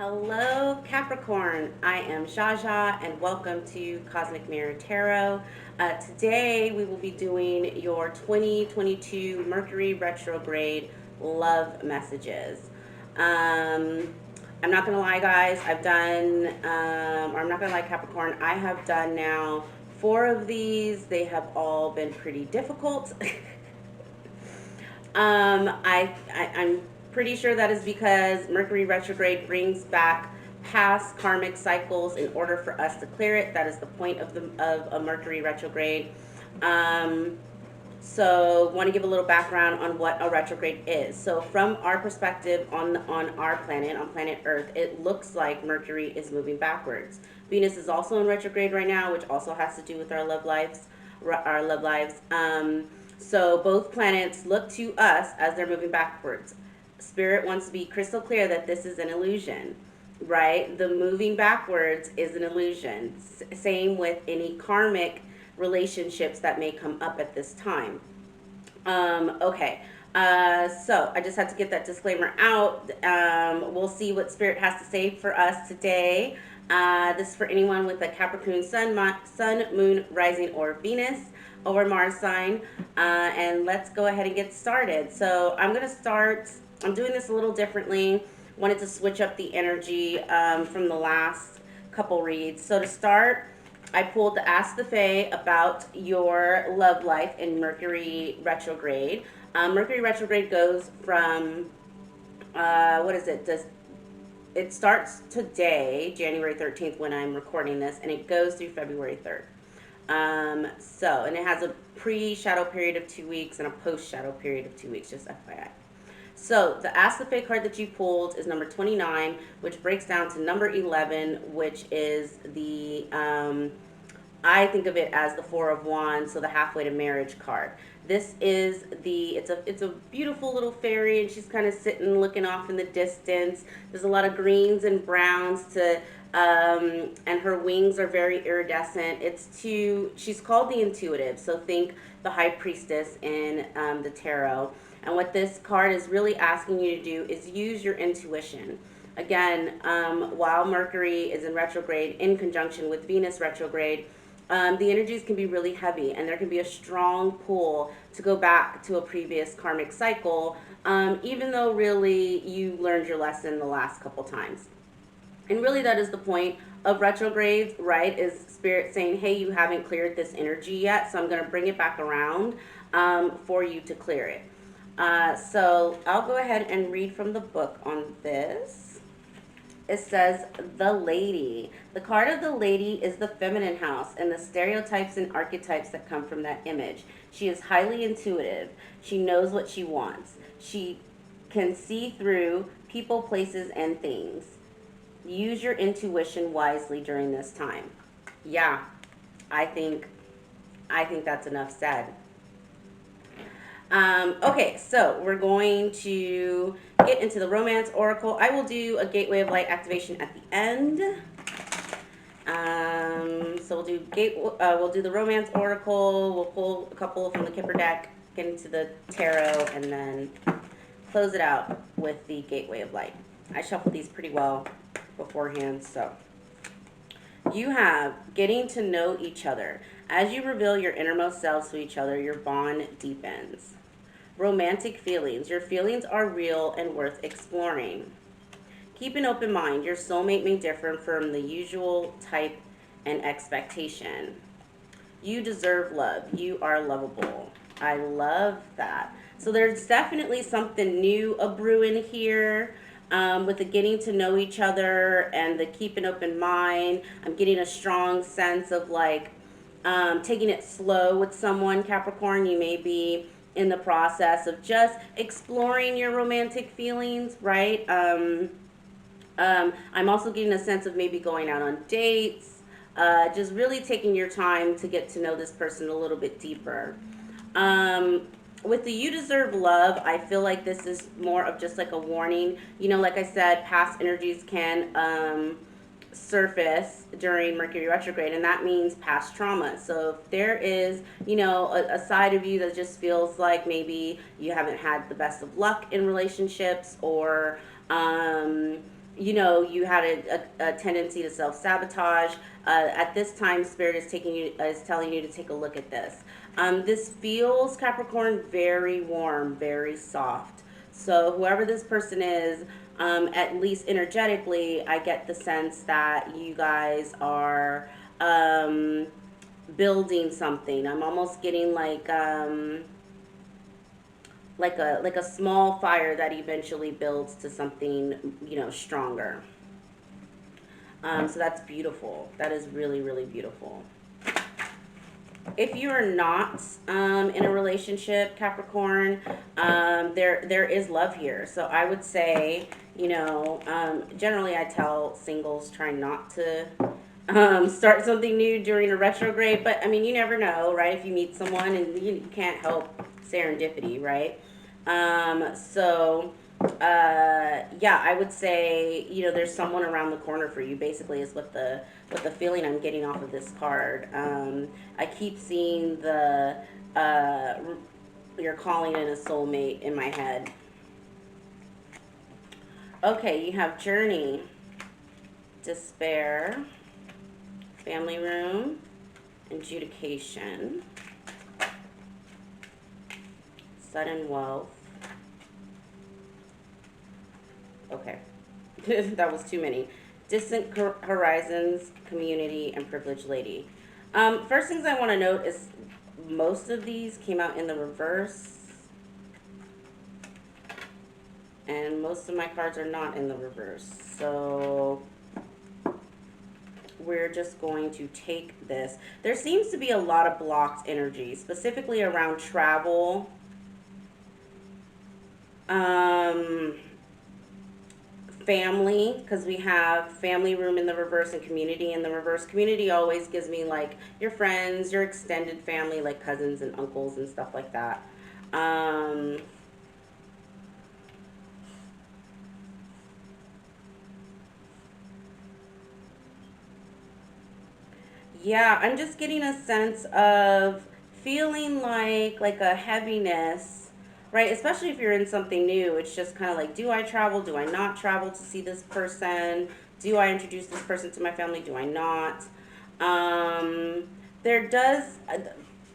Hello, Capricorn. I am Jaja, and welcome to Cosmic Mirror Tarot. Today, we will be doing your 2022 Mercury Retrograde love messages. I'm not going to lie, guys. I'm not going to lie, Capricorn. I have done now 4 of these. They have all been pretty difficult. I'm pretty sure that is because Mercury retrograde brings back past karmic cycles in order for us to clear it. That is the point of a Mercury retrograde. Um, so, want to give a little background on what a retrograde is. So, from our perspective on our planet, on planet Earth, it looks like Mercury is moving backwards. Venus is also in retrograde right now, which also has to do with our love lives. Our love lives. So both planets look to us as they're moving backwards. Spirit wants to be crystal clear that this is an illusion, right? The moving backwards is an illusion. Same with any karmic relationships that may come up at this time. Okay. So I just have to get that disclaimer out. We'll see what Spirit has to say for us today. This is for anyone with a Capricorn sun, moon, rising, or Venus or Mars sign. And let's go ahead and get started. So I'm doing this a little differently. Wanted to switch up the energy from the last couple reads. So to start, I pulled the Ask the Fae about your love life in Mercury retrograde. Mercury retrograde goes from, what is it? It starts today, January 13th, when I'm recording this, and it goes through February 3rd. And it has a pre-shadow period of 2 weeks and a post-shadow period of 2 weeks, just FYI. So the Ask the Fae card that you pulled is number 29, which breaks down to number 11, which is the, I think of it as the Four of Wands, so the halfway to marriage card. This is it's a beautiful little fairy, and she's kind of sitting looking off in the distance. There's a lot of greens and browns and her wings are very iridescent. She's called the Intuitive, so think the High Priestess in the tarot. And what this card is really asking you to do is use your intuition. Again, while Mercury is in retrograde in conjunction with Venus retrograde, the energies can be really heavy, and there can be a strong pull to go back to a previous karmic cycle, even though really you learned your lesson the last couple times. And really that is the point of retrogrades, right? Is Spirit saying, hey, you haven't cleared this energy yet, so I'm going to bring it back around for you to clear it. So I'll go ahead and read from the book on this. It says, the Lady. The card of the Lady is the feminine house and the stereotypes and archetypes that come from that image. She is highly intuitive. She knows what she wants. She can see through people, places, and things. Use your intuition wisely during this time. Yeah, I think that's enough said. Okay, so we're going to get into the Romance Oracle. I will do a Gateway of Light activation at the end. So we'll do the Romance Oracle. We'll pull a couple from the Kipper deck, get into the Tarot, and then close it out with the Gateway of Light. I shuffled these pretty well beforehand, so you have getting to know each other. As you reveal your innermost selves to each other, your bond deepens. Romantic feelings. Your feelings are real and worth exploring. Keep an open mind. Your soulmate may differ from the usual type and expectation. You deserve love. You are lovable. I love that. So there's definitely something new a-brewing here. With the getting to know each other and the keep an open mind. I'm getting a strong sense of like taking it slow with someone, Capricorn. You may be in the process of just exploring your romantic feelings, right? I'm also getting a sense of maybe going out on dates, just really taking your time to get to know this person a little bit deeper. With the you deserve love, I feel like this is more of just like a warning. You know, like I said, past energies can surface during Mercury retrograde, and that means past trauma. So if there is, you know, a side of you that just feels like maybe you haven't had the best of luck in relationships, or you had a tendency to self-sabotage. At this time, Spirit is telling you to take a look at this. This feels, Capricorn, very warm, very soft. So whoever this person is, at least energetically, I get the sense that you guys are building something. I'm almost getting like a small fire that eventually builds to something, stronger. So that's beautiful. That is really, really beautiful. If you are not in a relationship, Capricorn, there is love here. So I would say, generally I tell singles try not to start something new during a retrograde. But I mean, you never know, right? If you meet someone and you can't help serendipity, right? So yeah, I would say, there's someone around the corner for you. Basically, is what the feeling I'm getting off of this card. I keep seeing uh, you're calling in a soulmate in my head. Okay, you have Journey, Despair, Family Room, Adjudication, Sudden Wealth. Okay, that was too many. Distant Horizons, Community, and Privileged Lady. First things I want to note is most of these came out in the reverse, and most of my cards are not in the reverse. So we're just going to take this. There seems to be a lot of blocked energy, specifically around travel. Family, because we have Family Room in the reverse and Community in the reverse. Community always gives me like your friends, your extended family, like cousins and uncles and stuff like that. Yeah, I'm just getting a sense of feeling like a heaviness, right? Especially if you're in something new. It's just kind of like, do I travel? Do I not travel to see this person? Do I introduce this person to my family? Do I not? Um, there does,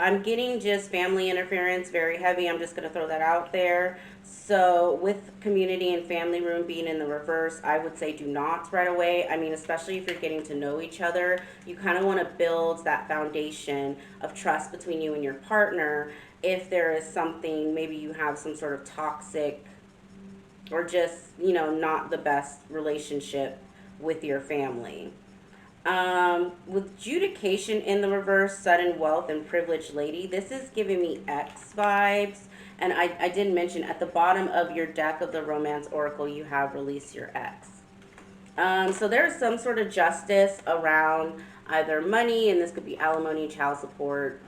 I'm getting just family interference very heavy. I'm just going to throw that out there. So, with Community and Family Room being in the reverse, I would say do not right away. I mean, especially if you're getting to know each other, you kind of want to build that foundation of trust between you and your partner. If there is something, maybe you have some sort of toxic or just, not the best relationship with your family. With Adjudication in the reverse, Sudden Wealth, and Privileged Lady, this is giving me X vibes. And I did mention at the bottom of your deck of the Romance Oracle, you have Release Your Ex. So there's some sort of justice around either money, and this could be alimony, child support,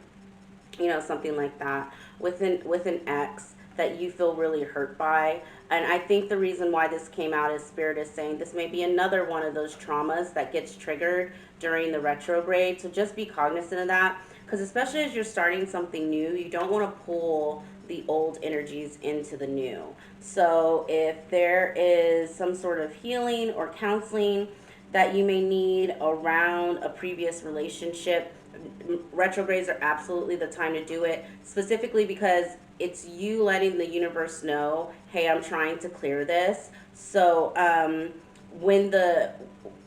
something like that, with an ex that you feel really hurt by. And I think the reason why this came out is Spirit is saying this may be another one of those traumas that gets triggered during the retrograde. So just be cognizant of that, because especially as you're starting something new, you don't want to pull the old energies into the new. So if there is some sort of healing or counseling that you may need around a previous relationship, retrogrades are absolutely the time to do it, specifically because it's you letting the universe know, hey, I'm trying to clear this. So when the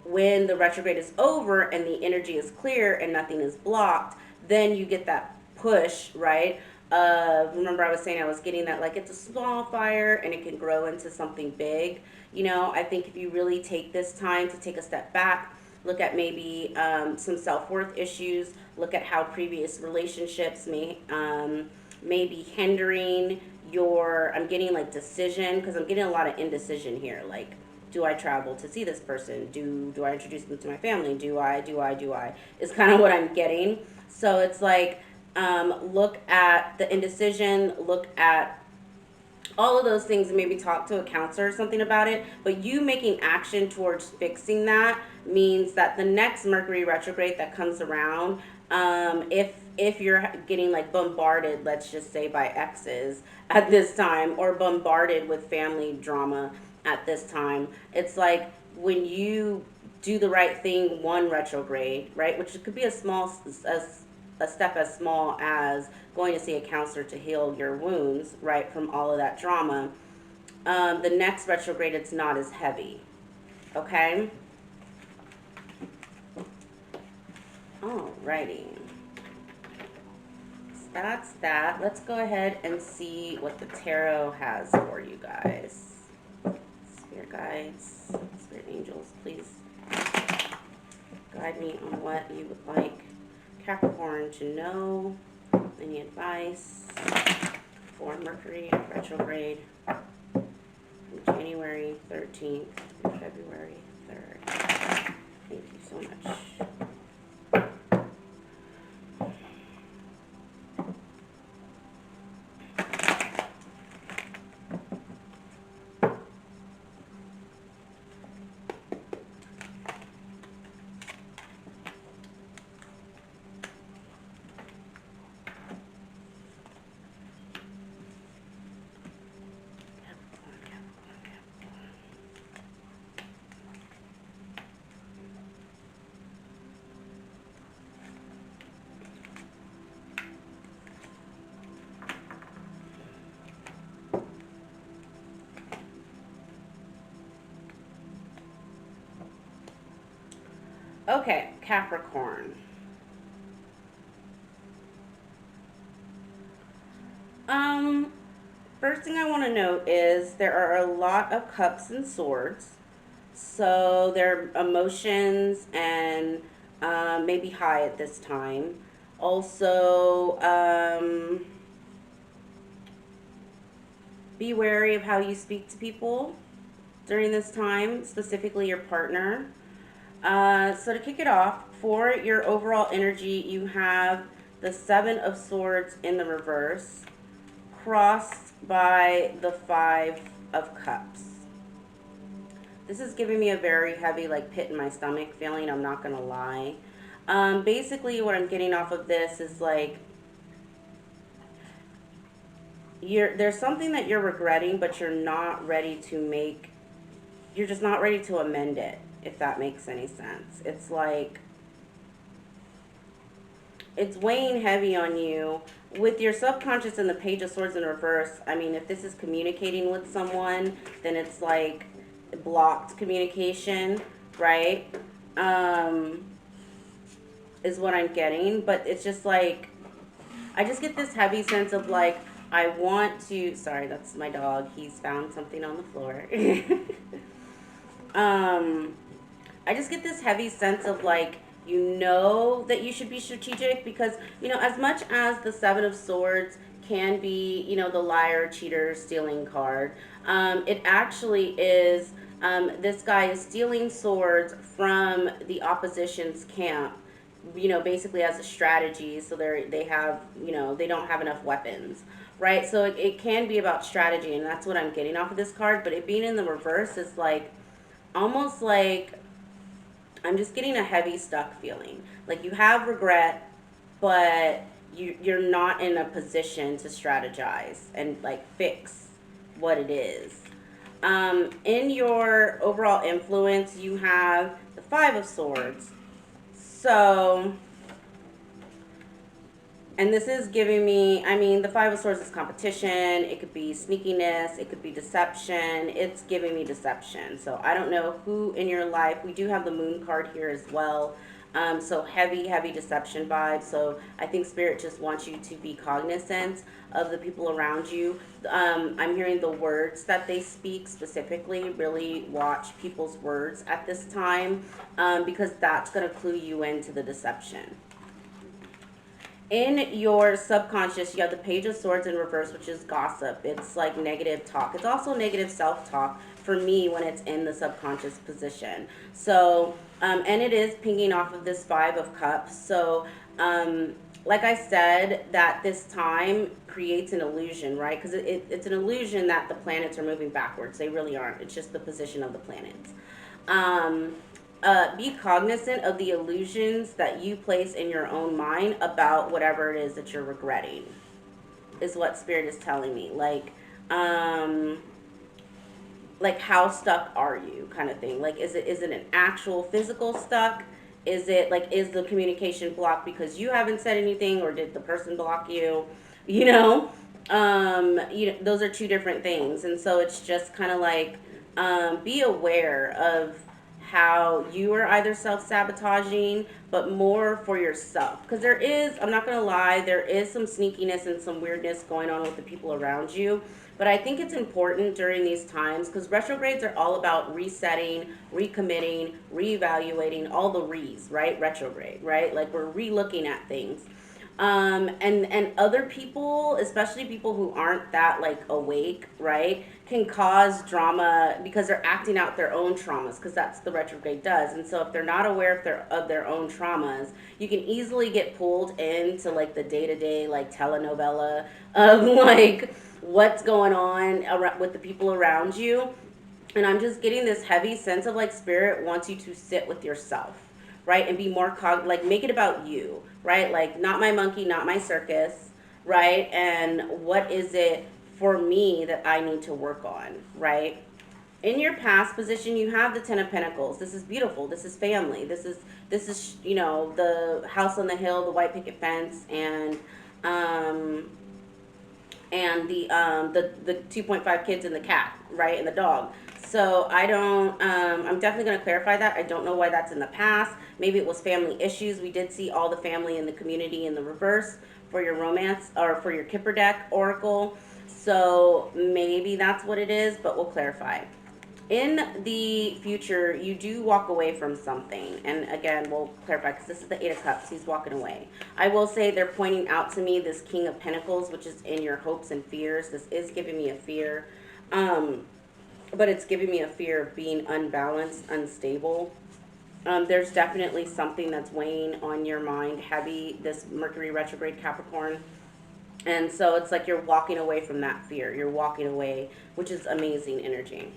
retrograde is over and the energy is clear and nothing is blocked, then you get that push, right? Remember I was saying I was getting that, like, it's a small fire and it can grow into something big. I think if you really take this time to take a step back, look at maybe some self-worth issues, look at how previous relationships may be hindering your, I'm getting like decision, because I'm getting a lot of indecision here, like, do I travel to see this person? Do I introduce them to my family? Do I? Is kind of what I'm getting. So it's like, look at the indecision, look at all of those things, and maybe talk to a counselor or something about it. But you making action towards fixing that means that the next Mercury retrograde that comes around, if you're getting like bombarded, let's just say, by exes at this time, or bombarded with family drama at this time, it's like when you do the right thing one retrograde, right, which could be a step as small as going to see a counselor to heal your wounds, right, from all of that drama. The next retrograde, it's not as heavy. Okay? Alrighty. So that's that. Let's go ahead and see what the tarot has for you guys. Spirit guides, spirit angels, please guide me on what you would like Capricorn to know. Any advice for Mercury retrograde from January 13th through February 3rd. Thank you so much. Okay, Capricorn. First thing I want to note is there are a lot of cups and swords. So their emotions and maybe high at this time. Also, be wary of how you speak to people during this time, specifically your partner. So to kick it off, for your overall energy, you have the Seven of Swords in the reverse, crossed by the Five of Cups. This is giving me a very heavy, like, pit in my stomach feeling, I'm not gonna lie. Basically, what I'm getting off of this is, like, there's something that you're regretting, but you're not ready to make, you're just not ready to amend it, if that makes any sense. It's like, it's weighing heavy on you. With your subconscious and the Page of Swords in reverse, I mean, if this is communicating with someone, then it's like blocked communication, right? Is what I'm getting. But it's just like, I just get this heavy sense of like, I want to, sorry, that's my dog. He's found something on the floor. I just get this heavy sense of like, you know that you should be strategic because, you know, as much as the Seven of Swords can be, you know, the liar, cheater, stealing card, it actually is, this guy is stealing swords from the opposition's camp, you know, basically as a strategy. So they have, you know, they don't have enough weapons, right? So it can be about strategy, and that's what I'm getting off of this card. But it being in the reverse is like, almost like, I'm just getting a heavy stuck feeling. Like you have regret, but you're not in a position to strategize and like fix what it is. In your overall influence, you have the Five of Swords. So, and this is giving me, I mean, the Five of Swords is competition. It could be sneakiness. It could be deception. It's giving me deception. So I don't know who in your life. We do have the Moon card here as well. So heavy, heavy deception vibes. So I think Spirit just wants you to be cognizant of the people around you. I'm hearing the words that they speak specifically. Really watch people's words at this time, because that's going to clue you into the deception. In your subconscious, you have the Page of Swords in reverse, which is gossip. It's like negative talk. It's also negative self-talk for me when it's in the subconscious position. So, and it is pinging off of this Five of Cups. So, like I said, that this time creates an illusion, right? Because it's an illusion that the planets are moving backwards. They really aren't. It's just the position of the planets. Be cognizant of the illusions that you place in your own mind about whatever it is that you're regretting, is what Spirit is telling me. Like, like how stuck are you kind of thing. Like is it an actual physical stuck? Is it like, is the communication blocked because you haven't said anything, or did the person block you? You know, those are two different things. And so it's just kind of like, be aware of how you are either self-sabotaging, but more for yourself, because there is, I'm not going to lie, there is some sneakiness and some weirdness going on with the people around you. But I think it's important during these times, because retrogrades are all about resetting, recommitting, reevaluating, all the re's, right? Retrograde, right? Like we're re-looking at things. And other people, especially people who aren't that like awake, right, can cause drama because they're acting out their own traumas, because that's the retrograde does. And so if they're not aware of their own traumas, you can easily get pulled into like the day-to-day like telenovela of like what's going on with the people around you. And I'm just getting this heavy sense of like spirit wants you to sit with yourself, right? And be more like make it about you, right? Like not my monkey, not my circus, right? And what is it for me that I need to work on, right? In your past position, you have the Ten of Pentacles. This is beautiful. This is family. This is the house on the hill, the white picket fence, um and the 2.5 kids and the cat, right, and the dog. So I don't, I'm definitely going to clarify that. I don't know why that's in the past. Maybe it was family issues. We did see all the family in the community in the reverse for your romance, or for your Kipper deck oracle. So maybe that's what it is, but we'll clarify. In the future, you do walk away from something. And again, we'll clarify, because this is the Eight of Cups. He's walking away. I will say they're pointing out to me this King of Pentacles, which is in your hopes and fears. This is giving me a fear. But it's giving me a fear of being unbalanced, unstable. There's definitely something that's weighing on your mind heavy, this Mercury retrograde Capricorn. And so it's like you're walking away from that fear. You're walking away, which is amazing energy.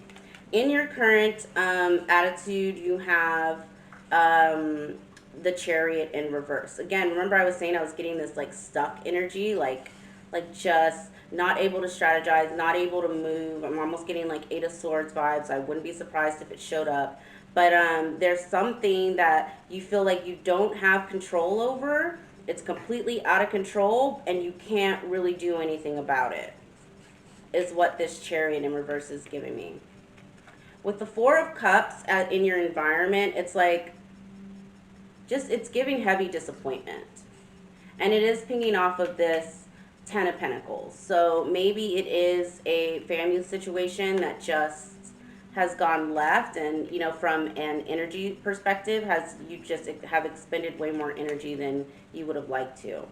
In your current attitude, you have the Chariot in reverse. Again, remember I was saying I was getting this like stuck energy, like just not able to strategize, not able to move. I'm almost getting like Eight of Swords vibes. I wouldn't be surprised if it showed up. But there's something that you feel like you don't have control over. It's completely out of control, and you can't really do anything about it, is what this Chariot in reverse is giving me. With the Four of Cups in your environment, it's like, it's giving heavy disappointment. And it is pinging off of this Ten of Pentacles. So maybe it is a family situation that just has gone left, and from an energy perspective, you just have expended way more energy than you would have liked to.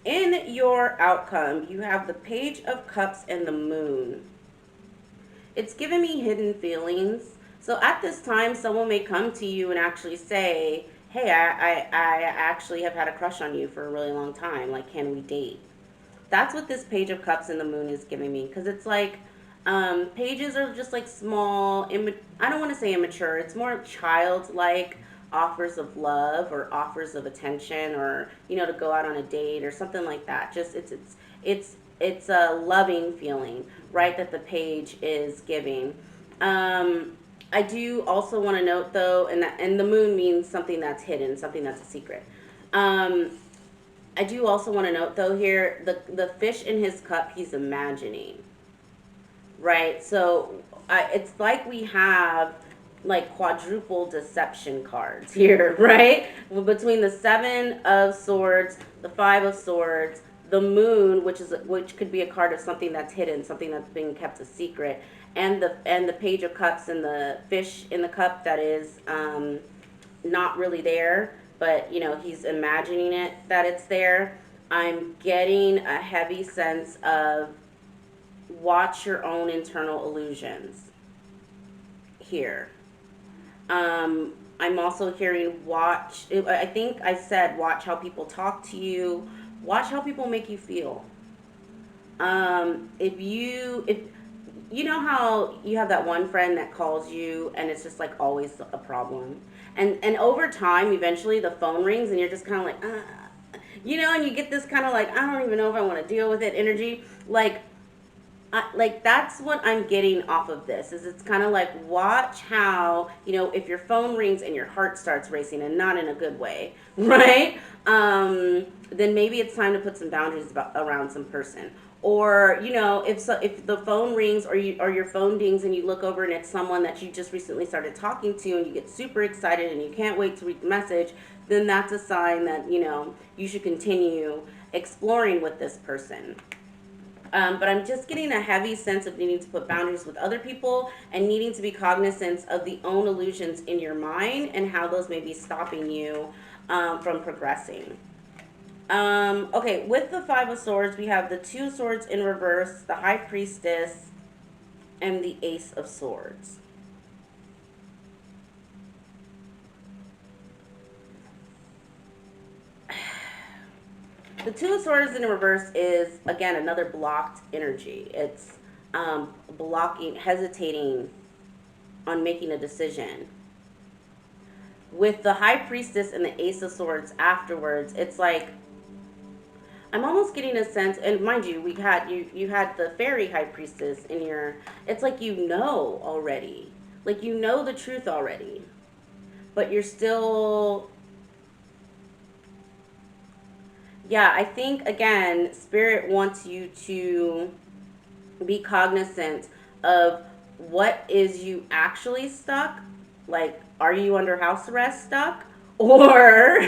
In your outcome, you have the Page of Cups and the Moon. It's giving me hidden feelings. So at this time, someone may come to you and actually say, hey, I actually have had a crush on you for a really long time. Like, can we date? That's what this Page of Cups and the Moon is giving me. Because it's like, pages are just like small, I don't want to say immature. It's more childlike offers of love, or offers of attention, or, to go out on a date or something like that. Just, it's a loving feeling, right, that the page is giving. I do also want to note, though, and the moon means something that's hidden, something that's a secret. I do also want to note, though, here, the fish in his cup, he's imagining, right? So it's like we have like quadruple deception cards here, right? Between the Seven of Swords, the Five of Swords, the Moon, which could be a card of something that's hidden, something that's being kept a secret, and the Page of Cups and the fish in the cup that is not really there, but he's imagining it that it's there. I'm getting a heavy sense of watch your own internal illusions here. I'm also hearing watch. I think I said watch how people talk to you. Watch how people make you feel. If you know how you have that one friend that calls you and it's just like always a problem, and over time, eventually the phone rings and you're just kind of like, and you get this kind of like, I don't even know if I want to deal with it energy. Like, like that's what I'm getting off of this is it's kind of like watch how, if your phone rings and your heart starts racing and not in a good way, right? Then maybe it's time to put some boundaries around some person. Or if the phone rings or your phone dings and you look over and it's someone that you just recently started talking to and you get super excited and you can't wait to read the message, then that's a sign that you should continue exploring with this person. But I'm just getting a heavy sense of needing to put boundaries with other people and needing to be cognizant of the own illusions in your mind and how those may be stopping you from progressing. Okay, with the Five of Swords, we have the Two of Swords in reverse, the High Priestess, and the Ace of Swords. The Two of Swords in reverse is, again, another blocked energy. It's blocking, hesitating on making a decision. With the High Priestess and the Ace of Swords afterwards, it's like I'm almost getting a sense, and mind you, you had the Fairy High Priestess in your. It's like already, like the truth already, but you're still. Yeah, I think again, Spirit wants you to be cognizant of what is you actually stuck. Like, are you under house arrest stuck, or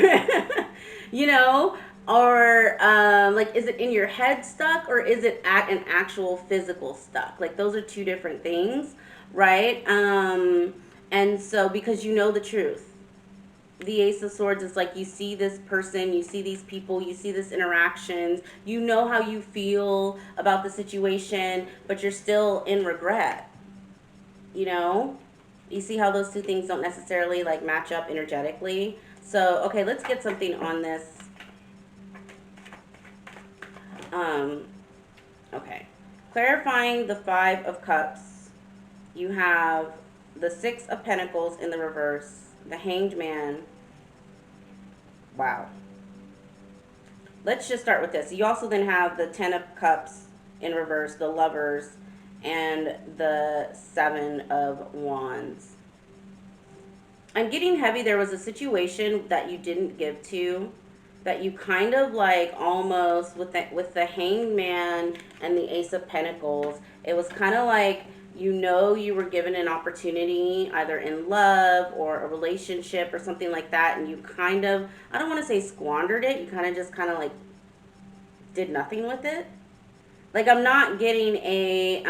you know, or like, is it in your head stuck, or is it at an actual physical stuck? Like, those are two different things, right? And so because you know the truth, the Ace of Swords is like you see this person, you see these people, you see this interactions, you know how you feel about the situation, but you're still in regret. You know? You see how those two things don't necessarily like match up energetically. So, okay, let's get something on this. Okay. Clarifying the Five of Cups, you have the Six of Pentacles in the reverse, the Hanged Man. Wow. Let's just start with this. You also then have the Ten of Cups in reverse, the Lovers, and the Seven of Wands. I'm getting heavy. There was a situation that you didn't give to, that you kind of like almost with the Hanged Man and the Ace of Pentacles. It was kind of like you were given an opportunity either in love or a relationship or something like that, and you kind of, I don't want to say squandered it, you kind of like did nothing with it. Like, I'm not getting a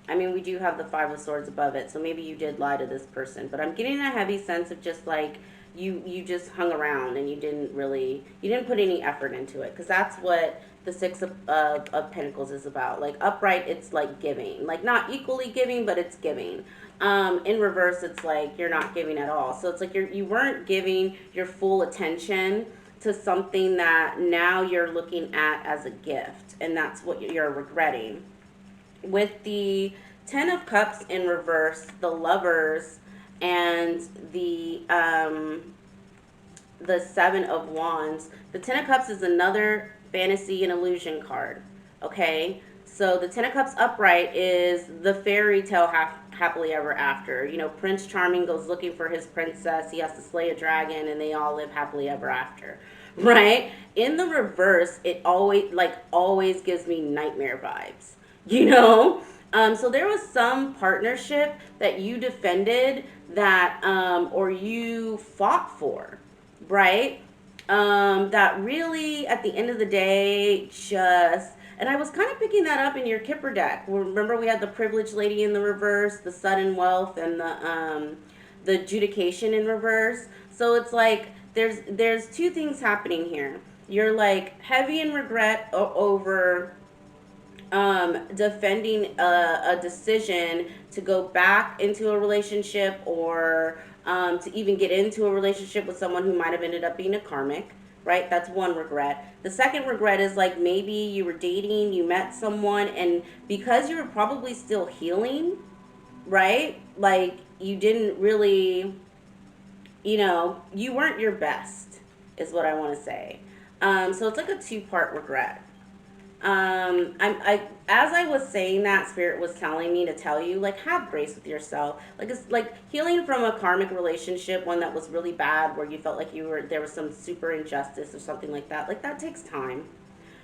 I mean, we do have the Five of Swords above it, so maybe you did lie to this person, but I'm getting a heavy sense of just like you just hung around and you didn't put any effort into it, because that's what the Six of Pentacles is about. Like, upright, it's like giving, like not equally giving, but it's giving. In reverse, it's like you're not giving at all. So it's like you weren't giving your full attention to something that now you're looking at as a gift, and that's what you're regretting. With the Ten of Cups in reverse, the Lovers, and the Seven of Wands. The Ten of Cups is another fantasy and illusion card. Okay, so the Ten of Cups upright is the fairy tale happily ever after. Prince Charming goes looking for his princess. He has to slay a dragon, and they all live happily ever after. Right? In the reverse, it always gives me nightmare vibes. So there was some partnership that you defended that or you fought for, right? That really at the end of the day just, and I was kind of picking that up in your Kipper deck. Remember, we had the privileged lady in the reverse, the sudden wealth, and the adjudication in reverse. So it's like there's two things happening here. You're like heavy in regret over defending a decision to go back into a relationship, or to even get into a relationship with someone who might have ended up being a karmic, right? That's one regret. The second regret is like maybe you were dating, you met someone, and because you were probably still healing, right? Like, you didn't really, you weren't your best, is what I want to say. So it's like a two-part regret. As I was saying that, Spirit was telling me to tell you, like, have grace with yourself. Like, it's like healing from a karmic relationship, one that was really bad, where you felt like there was some super injustice or something like that. Like, that takes time,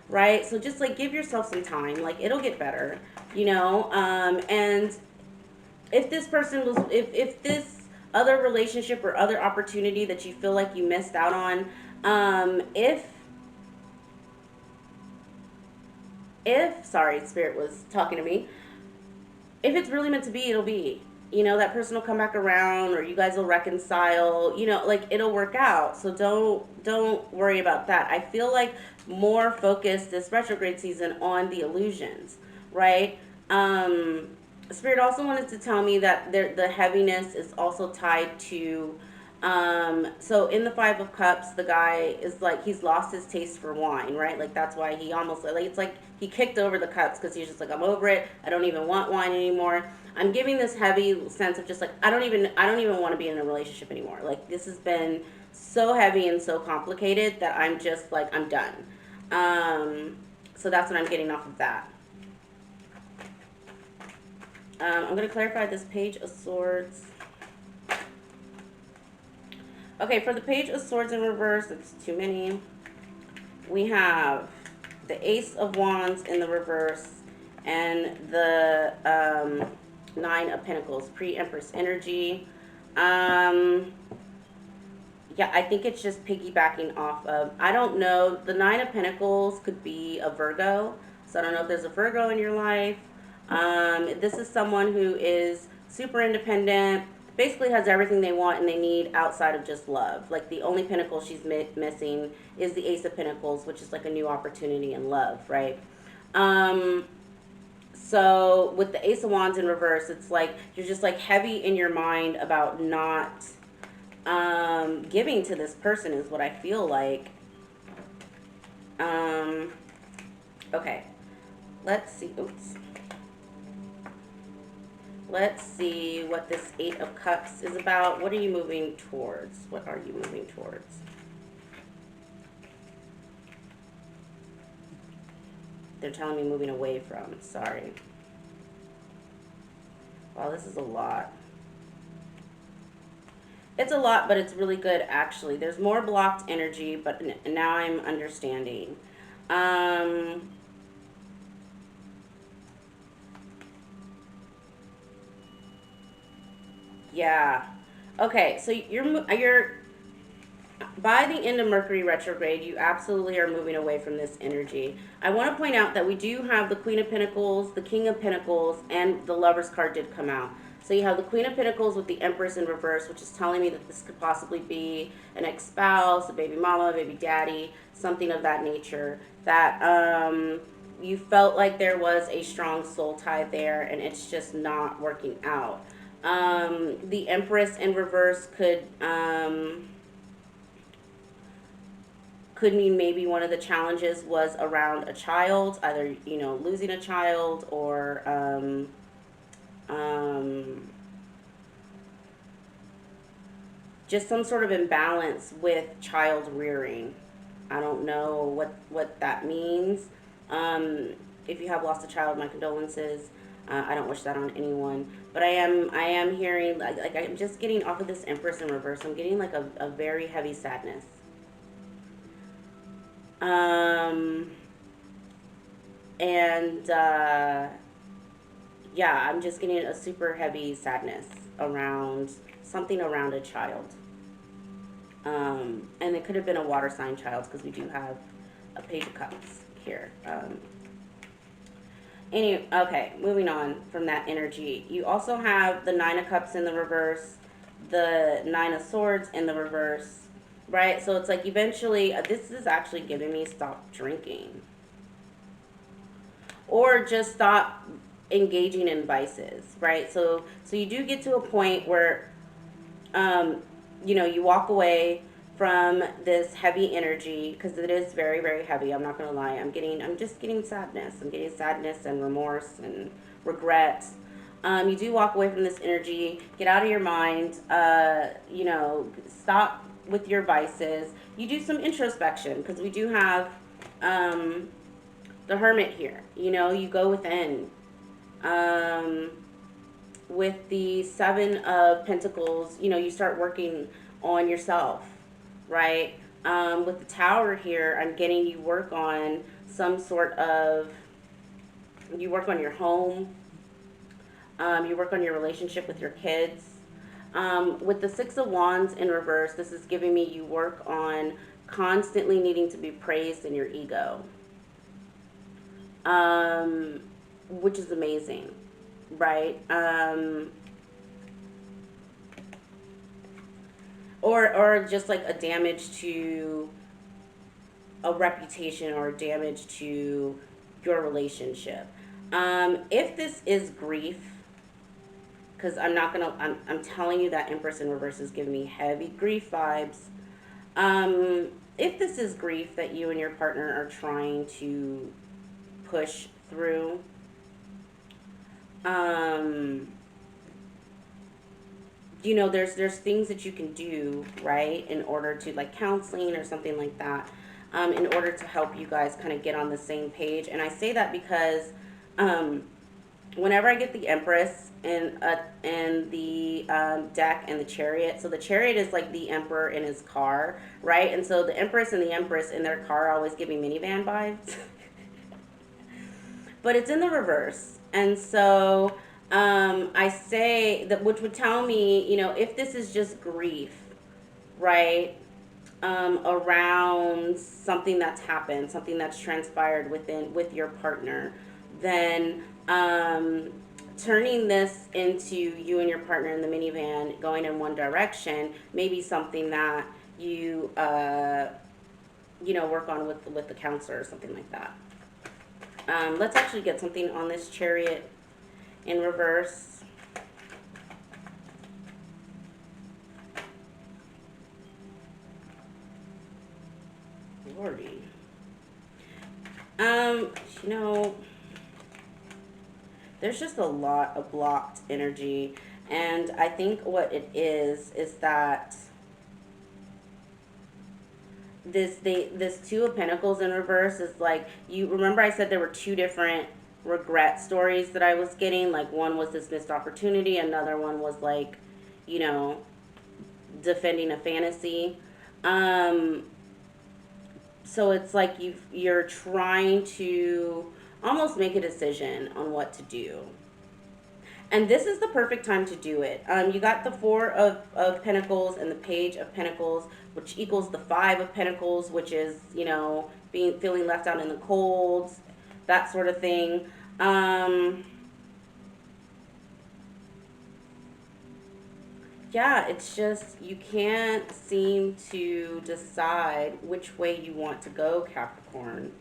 right? So just like give yourself some time. Like, it'll get better, you know. And if this person was, if this other relationship or other opportunity that you feel like you missed out on, if sorry, Spirit was talking to me, if it's really meant to be, it'll be. You know, that person will come back around, or you guys will reconcile. You know, like, it'll work out. So don't worry about that. I feel like more focused this retrograde season on the illusions, right? Spirit also wanted to tell me that the heaviness is also tied to, so in the Five of Cups, the guy is like, he's lost his taste for wine, right? Like, that's why he almost, like, it's like he kicked over the cups, because he's just like, I'm over it. I don't even want wine anymore. I'm giving this heavy sense of just like, I don't even want to be in a relationship anymore. Like, this has been so heavy and so complicated that I'm just like, I'm done. So that's what I'm getting off of that. I'm going to clarify this Page of Swords. Okay, for the Page of Swords in reverse, it's too many. We have the Ace of Wands in the reverse, and the Nine of Pentacles, pre-Empress energy. Yeah, I think it's just piggybacking off of, I don't know, the Nine of Pentacles could be a Virgo, so I don't know if there's a Virgo in your life. This is someone who is super independent, basically has everything they want and they need outside of just love. Like, the only pentacle she's missing is the Ace of Pentacles, which is like a new opportunity in love, right? So with the Ace of Wands in reverse, it's like you're just like heavy in your mind about not giving to this person, is what I feel like. Okay, let's see. Oops. Let's see what this Eight of Cups is about. What are you moving towards? What are you moving towards? They're telling me moving away from. Sorry. Wow, this is a lot. It's a lot, but it's really good, actually. There's more blocked energy, but now I'm understanding. Yeah. Okay, so you're by the end of Mercury retrograde, you absolutely are moving away from this energy. I want to point out that we do have the Queen of Pentacles, the King of Pentacles, and the Lover's card did come out. So you have the Queen of Pentacles with the Empress in reverse, which is telling me that this could possibly be an ex-spouse, a baby mama, a baby daddy, something of that nature. That you felt like there was a strong soul tie there, and it's just not working out. The Empress in reverse could mean maybe one of the challenges was around a child, either, you know, losing a child, or just some sort of imbalance with child rearing. I don't know what that means. If you have lost a child, my condolences. I don't wish that on anyone. But I am hearing, like I'm just getting off of this Empress in reverse. I'm getting like a very heavy sadness. And yeah, I'm just getting a super heavy sadness around something around a child. And it could have been a water sign child, because we do have a Page of Cups here. Okay, moving on from that energy. You also have the Nine of Cups in the reverse, the Nine of Swords in the reverse, right? So it's like eventually, this is actually giving me stop drinking. Or just stop engaging in vices, right? So you do get to a point where, you know, you walk away from this heavy energy, because it is very, very heavy. I'm not gonna lie. I'm just getting sadness. I'm getting sadness and remorse and regret. You do walk away from this energy. Get out of your mind. You know, stop with your vices. You do some introspection, because we do have the Hermit here. You know, you go within. With the Seven of Pentacles, you know, you start working on yourself, right? With the Tower here, I'm getting you work on some sort of, you work on your home, you work on your relationship with your kids. With the Six of Wands in reverse, this is giving me you work on constantly needing to be praised in your ego, which is amazing, right? Or just like a damage to a reputation or damage to your relationship. If this is grief, because I'm telling you that Empress in reverse is giving me heavy grief vibes. If this is grief that you and your partner are trying to push through, you know, there's things that you can do, right, in order to, like counseling or something like that, in order to help you guys kind of get on the same page. And I say that because whenever I get the Empress in the deck and the Chariot, so the Chariot is like the Emperor in his car, right? And so the Empress and the Empress in their car always give me minivan vibes. But it's in the reverse. And so I say that, which would tell me, you know, if this is just grief, right, around something that's happened, something that's transpired with your partner, then turning this into you and your partner in the minivan going in one direction may be something that you you know, work on with the counselor or something like that. Let's actually get something on this Chariot in reverse. Lordy. You know, there's just a lot of blocked energy, and I think what it is that this Two of Pentacles in reverse is like, you remember I said there were two different regret stories that I was getting. Like, one was this missed opportunity, another one was like, you know, defending a fantasy. So it's like you're trying to almost make a decision on what to do. And this is the perfect time to do it. You got the Four of Pentacles and the Page of Pentacles, which equals the Five of Pentacles, which is, you know, feeling left out in the cold, that sort of thing. Yeah, it's just you can't seem to decide which way you want to go, Capricorn.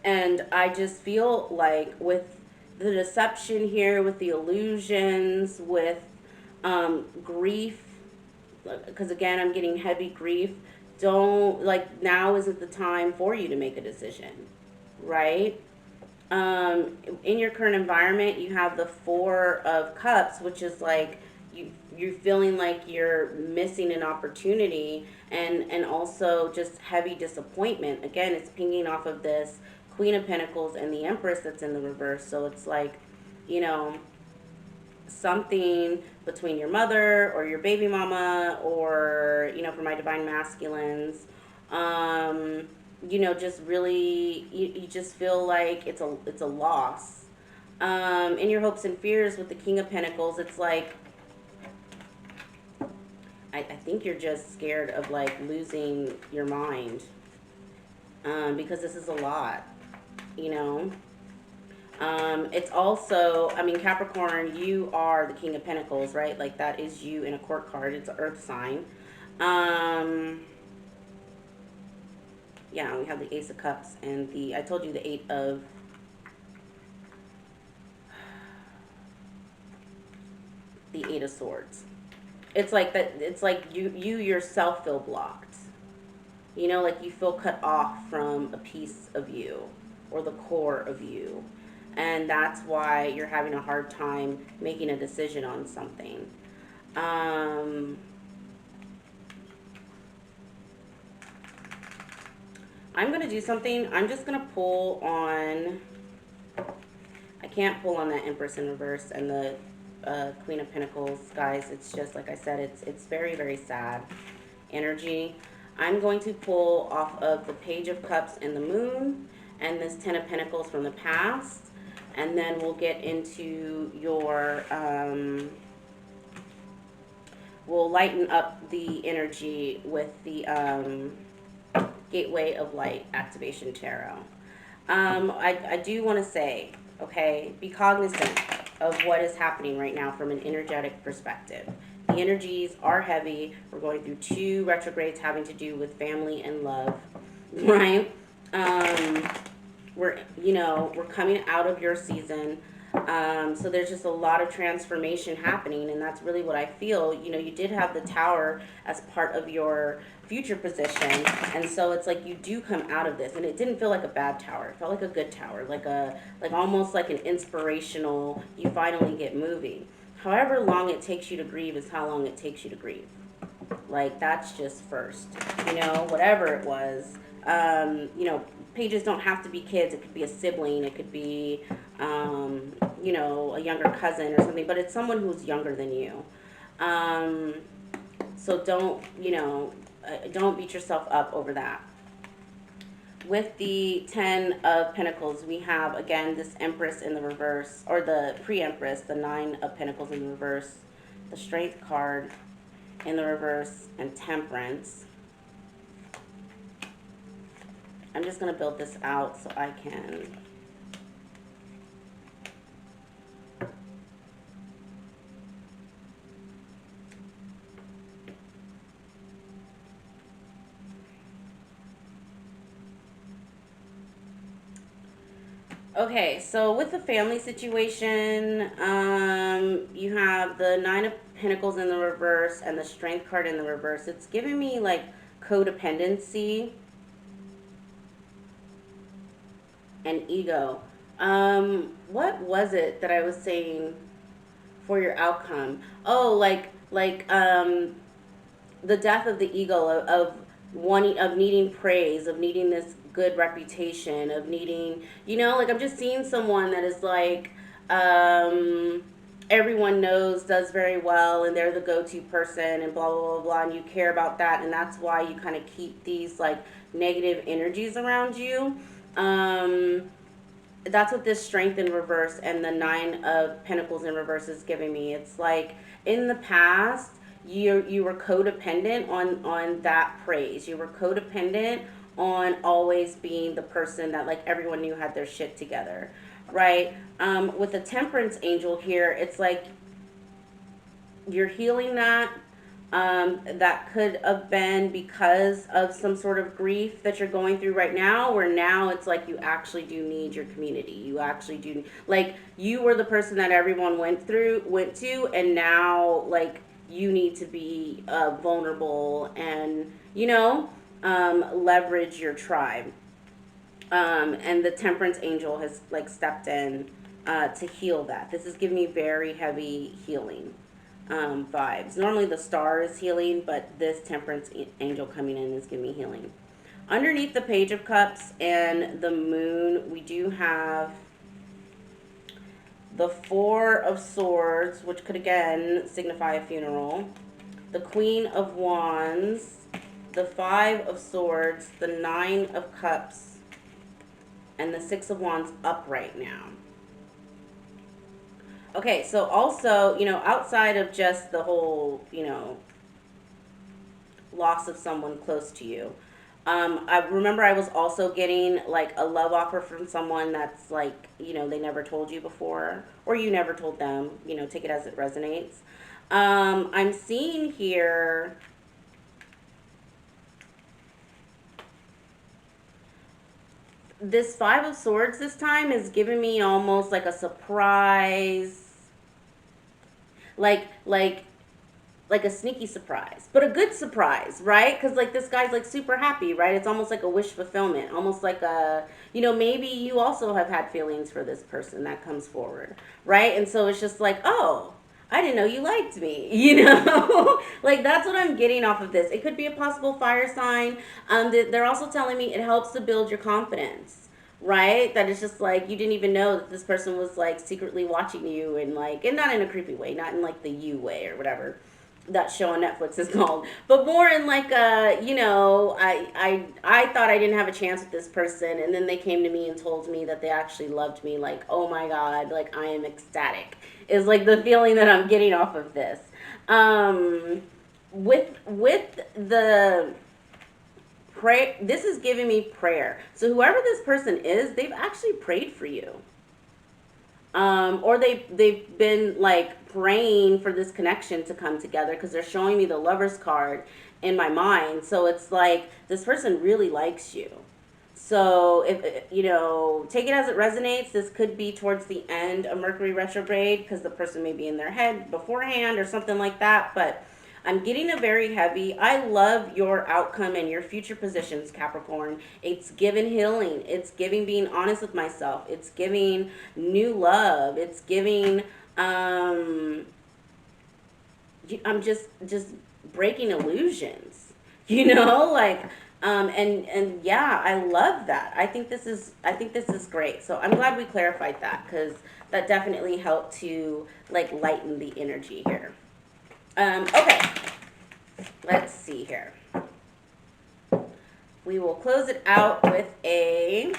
And I just feel like with the deception here, with the illusions, with grief, because again, I'm getting heavy grief. Don't, like, now isn't the time for you to make a decision, right? In your current environment, you have the Four of Cups, which is like you're feeling like you're missing an opportunity, and also just heavy disappointment. Again, it's pinging off of this Queen of Pentacles and the Empress that's in the reverse. So it's like, you know, something between your mother or your baby mama, or, you know, for my divine masculines, you know, just really, you just feel like it's a loss. In your hopes and fears with the King of Pentacles, it's like, I think you're just scared of, like, losing your mind, because this is a lot, you know. It's also, I mean, Capricorn, you are the King of Pentacles, right? Like, that is you in a court card. It's an earth sign. Yeah, we have the Ace of Cups and I told you the Eight of Swords. It's like that. It's like you yourself feel blocked. You know, like you feel cut off from a piece of you or the core of you. And that's why you're having a hard time making a decision on something. I'm going to do something. I'm just going to pull on, I can't pull on that Empress in reverse and the Queen of Pentacles, guys. It's just, like I said, it's very, very sad energy. I'm going to pull off of the Page of Cups and the Moon and this Ten of Pentacles from the past. And then we'll get into your, we'll lighten up the energy with the Gateway of Light Activation Tarot. I do want to say, okay, be cognizant of what is happening right now from an energetic perspective. The energies are heavy. We're going through 2 retrogrades having to do with family and love, right? We're coming out of your season. So there's just a lot of transformation happening, and that's really what I feel. You did have the Tower as part of your future position, and so it's like you do come out of this, and it didn't feel like a bad tower. It felt like a good tower, like almost like an inspirational, you finally get moving. However long it takes you to grieve is how long it takes you to grieve. Like, that's just first, whatever it was. Pages don't have to be kids. It could be a sibling. It could be, a younger cousin or something. But it's someone who's younger than you. So don't beat yourself up over that. With the Ten of Pentacles, we have, again, this Empress in the reverse, or the pre-Empress, the Nine of Pentacles in the reverse, the Strength card in the reverse, and Temperance. I'm just going to build this out so I can... Okay, so with the family situation, you have the Nine of Pentacles in the reverse and the Strength card in the reverse. It's giving me, like, codependency and ego. What was it that I was saying for your outcome? Oh, the death of the ego, of wanting, of needing praise, of needing this good reputation, of needing, I'm just seeing someone that is like, everyone knows, does very well, and they're the go-to person, and blah, blah, blah, blah, and you care about that, and that's why you kind of keep these, like, negative energies around you. That's what this Strength in reverse and the Nine of Pentacles in reverse is giving me. It's like, in the past, you were codependent on that praise. You were codependent on always being the person that, like, everyone knew had their shit together, right? With the Temperance angel here, it's like you're healing that. That could have been because of some sort of grief that you're going through right now, where now it's like you actually do need your community. You actually do, like, you were the person that everyone went to, and now, like, you need to be vulnerable and, leverage your tribe. And the Temperance angel has, like, stepped in to heal that. This is giving me very heavy healing vibes. Normally the Star is healing, but this Temperance angel coming in is giving me healing. Underneath the Page of Cups and the Moon, we do have the Four of Swords, which could again signify a funeral, the Queen of Wands, the Five of Swords, the Nine of Cups, and the Six of Wands upright now. Okay, so also, outside of just the whole, loss of someone close to you, I remember I was also getting, like, a love offer from someone that's, like, they never told you before, or you never told them, take it as it resonates. I'm seeing here... this Five of Swords this time is giving me almost like a surprise, like a sneaky surprise, but a good surprise, right? Because, like, this guy's, like, super happy, right? It's almost like a wish fulfillment, almost like a, maybe you also have had feelings for this person that comes forward, right? And so it's just like, oh, I didn't know you liked me, you know? Like, that's what I'm getting off of this. It could be a possible fire sign. They're also telling me it helps to build your confidence, right? That it's just like you didn't even know that this person was like secretly watching you, and like, and not in a creepy way, not in like the you way or whatever that show on Netflix is called, but more in like you know, I thought I didn't have a chance with this person, and then they came to me and told me that they actually loved me. Like, oh my god, like I am ecstatic. Is like the feeling that I'm getting off of this. Um, with the pray, this is giving me prayer. So whoever this person is, they've actually prayed for you, or they've been like praying for this connection to come together, because they're showing me the Lovers card in my mind. So it's like this person really likes you. So if you know, take it as it resonates. This could be towards the end of Mercury retrograde, because the person may be in their head beforehand or something like that. But I'm getting a very heavy. I love your outcome and your future positions, Capricorn. It's giving healing. It's giving being honest with myself. It's giving new love. It's giving I'm just breaking illusions. You know, like and yeah, I love that. I think this is great. So I'm glad we clarified that, cuz that definitely helped to like lighten the energy here. Okay, let's see here. We will close it out with a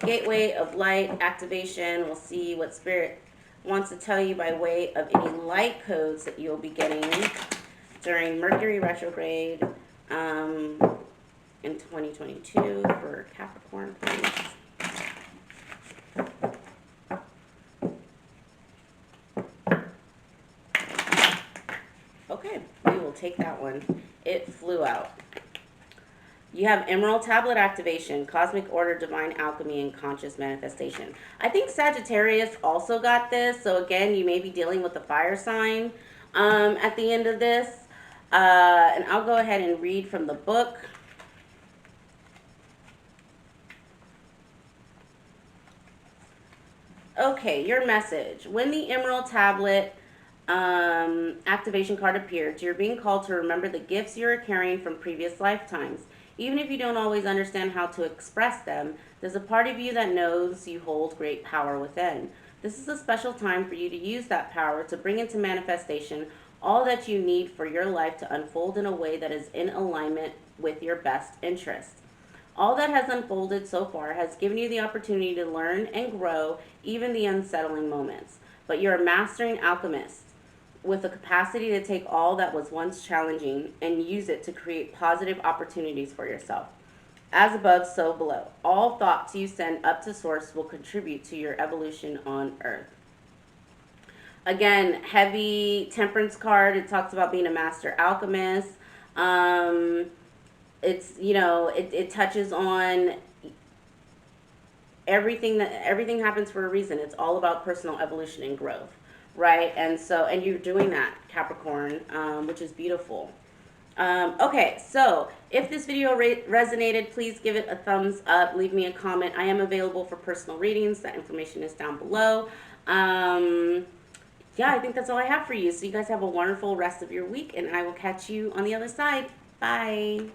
gateway of light activation. We'll see what spirit wants to tell you by way of any light codes that you'll be getting during Mercury retrograde in 2022 for Capricorn, please. Okay, we will take that one. It flew out. You have Emerald Tablet activation, Cosmic Order, Divine Alchemy, and Conscious Manifestation. I think Sagittarius also got this. So again, you may be dealing with the fire sign at the end of this. And I'll go ahead and read from the book. Okay, your message. When the Emerald Tablet activation card appears, you're being called to remember the gifts you're carrying from previous lifetimes. Even if you don't always understand how to express them, there's a part of you that knows you hold great power within. This is a special time for you to use that power to bring into manifestation all that you need for your life to unfold in a way that is in alignment with your best interest. All that has unfolded so far has given you the opportunity to learn and grow, even the unsettling moments. But you're a mastering alchemist with the capacity to take all that was once challenging and use it to create positive opportunities for yourself. As above, so below. All thoughts you send up to source will contribute to your evolution on earth. Again, heavy temperance card. It talks about being a master alchemist. It's, you know, it touches on everything happens for a reason. It's all about personal evolution and growth, right? And so, and you're doing that, Capricorn, which is beautiful. Okay, so if this video resonated, please give it a thumbs up. Leave me a comment. I am available for personal readings. That information is down below. Yeah, I think that's all I have for you. So you guys have a wonderful rest of your week, and I will catch you on the other side. Bye.